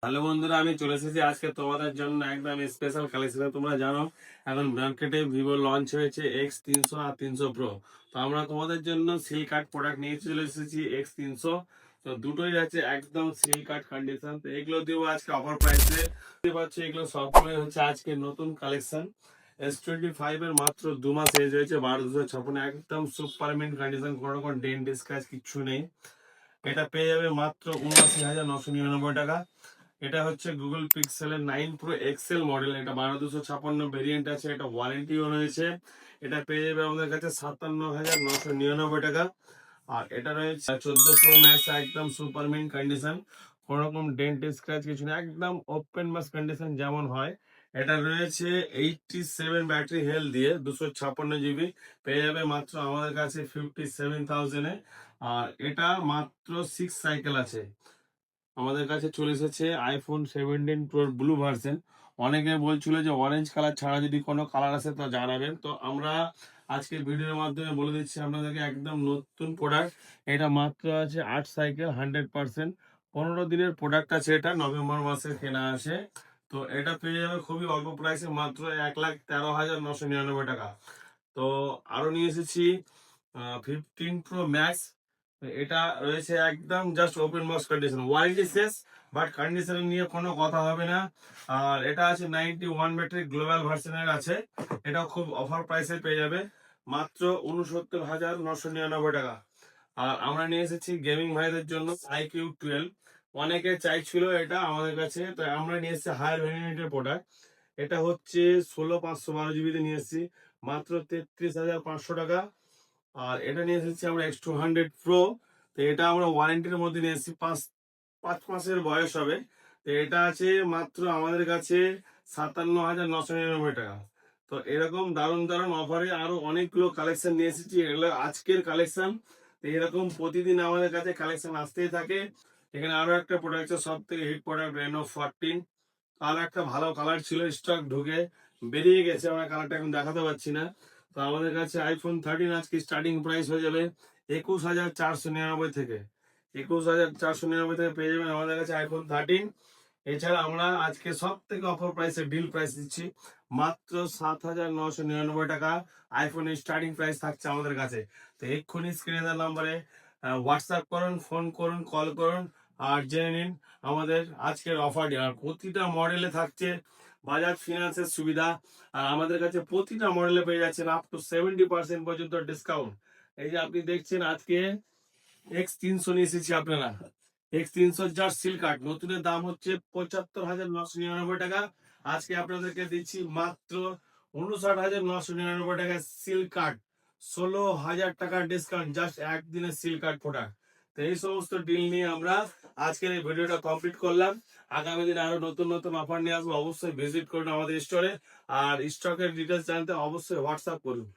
Hello বন্ধুরা, আমি চলে এসেছি আজকে তোমাদের জন্য একদম স্পেশাল কালেকশন। তোমরা জানো এখন মার্কেটে ভিভো লঞ্চ হয়েছে X300 আর 300 Pro। তো আমরা তোমাদের জন্য সিল কাট প্রোডাক্ট নিয়ে চলে এসেছি X300। তো দুটোই আছে একদম সিল কাট কন্ডিশন। তো এগুলো দিব আজকে অফার প্রাইসে দেখতে পাচ্ছ। এগুলো সবগুলোই হচ্ছে আজকে নতুন কালেকশন। S25 এর মাত্র 2 মাস এজ হয়েছে, 12,256, একদম সুপার মিন্ট কন্ডিশন, কোনো রকম ডেন্ট স্ক্র্যাচ কিচ্ছু নেই। এটা পেয়ে যাবে মাত্র 79,999 টাকা। এটা হচ্ছে গুগল পিক্সেলের 9 Pro XL মডেল। এটা 12,256 ভেরিয়েন্ট আছে, এটা ওয়ারেন্টিও রয়েছে। এটা পেয়ে যাবে আমাদের কাছে 57,999 টাকা। আর এটা রয়েছে 14 Pro Max, একদম সুপার মিন্ট কন্ডিশন, কোনো রকম ডেন্ট স্ক্র্যাচ কিছু না, একদম ওপেন মাস কন্ডিশন যেমন হয়। এটা রয়েছে 87 ব্যাটারি হেলথ দিয়ে 256 GB। পেয়ে যাবে মাত্র আমাদের কাছে 57,000-এ। আর এটা মাত্র 6 সাইকেল আছে। আমাদের কাছে চলে এসেছে iPhone 17 Pro ব্লু ভার্সন। অনেকে বলছিল যে অরেঞ্জ কালার ছাড়া যদি কোনো কালার আসে তো জানাবেন। তো আমরা আজকের ভিডিওর মাধ্যমে বলে দিচ্ছি আপনাদেরকে একদম নতুন প্রোডাক্ট। এটা মাত্র আছে 8 সাইকেল, 100%। 15 দিনের প্রোডাক্ট আছে, এটা নভেম্বর মাসে কেনা আসে। তো এটা পেয়ে যাবে খুবই অল্প প্রাইসে, মাত্র 1,13,999 টাকা। তো আরো নিয়ে এসেছি 15 Pro Max। এটা রয়েছে একদম just open box condition, warranty শেষ, বাট কন্ডিশন নিয়ে কোনো কথা হবে না। আর এটা আছে 91 ব্যাটারি গ্লোবাল ভার্সনের আছে। এটা খুব অফার প্রাইসে পেয়ে যাবে মাত্র 69,999 টাকা। আর আমরা নিয়ে এসেছি গেমিং ভাইদের জন্য iQOO 12। অনেকে চাইছিল এটা আমাদের কাছে, তো আমরা নিয়ে এসেছি হায়ার ভ্যারিয়েন্টের প্রোডাক্ট। এটা হচ্ছে 16/512 জিবিতে নিয়ে এসেছি মাত্র 33,500 টাকা। আর এটা নিয়ে এসেছি আমরা X200 Pro। তো এটা আমরা ওয়ারেন্টির মধ্যে নিয়ে এসেছি, 5 মাসের বয়স হবে। তো এটা আছে মাত্র আমাদের কাছে 57,999 টাকা। তো এরকম দারুণ দারুণ অফারে আরো অনেকগুলো কালেকশন নিয়ে এসেছি, এগুলো আজকের কালেকশন। তো এরকম প্রতিদিন আমাদের কাছে কালেকশন আসতেই থাকে। এখানে আরো একটা প্রোডাক্ট আছে, সব থেকে হিট প্রোডাক্ট, Reno 14। আর একটা ভালো কালার ছিল, স্টক ঢুকে বেরিয়ে গেছে, আমরা কালারটা এখন দেখাতে পাচ্ছি না। তো আমাদের কাছে iPhone 13 আজকে স্টার্টিং প্রাইস হয়ে যাবে 21,499 থেকে। 21,499 থেকে পেয়ে যাবেন আমাদের কাছে iPhone 13। এছাড়া আমরা আজকে সব থেকে অফার প্রাইসে ডিল প্রাইস দিচ্ছি মাত্র 7,999 টাকা। আইফোনের স্টার্টিং প্রাইস থাকছে আমাদের কাছে। তো এক্ষুনি স্ক্রিনে দেওয়া নাম্বারে হোয়াটসঅ্যাপ করুন, ফোন করুন, কল করুন, আর জেনে নিন আমাদের আজকের অফারটি। আর প্রতিটা মডেলে থাকছে বাজাজ ফিনান্সের সুবিধা। আর আমাদের কাছে প্রতিটা মডেলে পেয়ে যাচ্ছেন আপ টু 70% পর্যন্ত ডিসকাউন্ট। এই যে আপনি দেখছেন আজকে X300 নিয়ে এসেছি আপনারা। X300 যার সিল কার্ড নতুনের দাম হচ্ছে 75,999 টাকা। আজকে আপনাদেরকে দিচ্ছি মাত্র 59,999 টাকা সিল কার্ড, 16,000 টাকার ডিসকাউন্ট, জাস্ট একদিনের সিল কার্ড প্রোডাক্ট। তো এই সমস্ত ডিল নিয়ে আমরা আজকের এই ভিডিওটা কমপ্লিট করলাম। আগামী দিনে আরো নতুন নতুন অফার নিয়ে আসবো, অবশ্যই ভিজিট করুন আমাদের স্টোরে। আর স্টকের ডিটেলস জানতে অবশ্যই হোয়াটসঅ্যাপ করুন।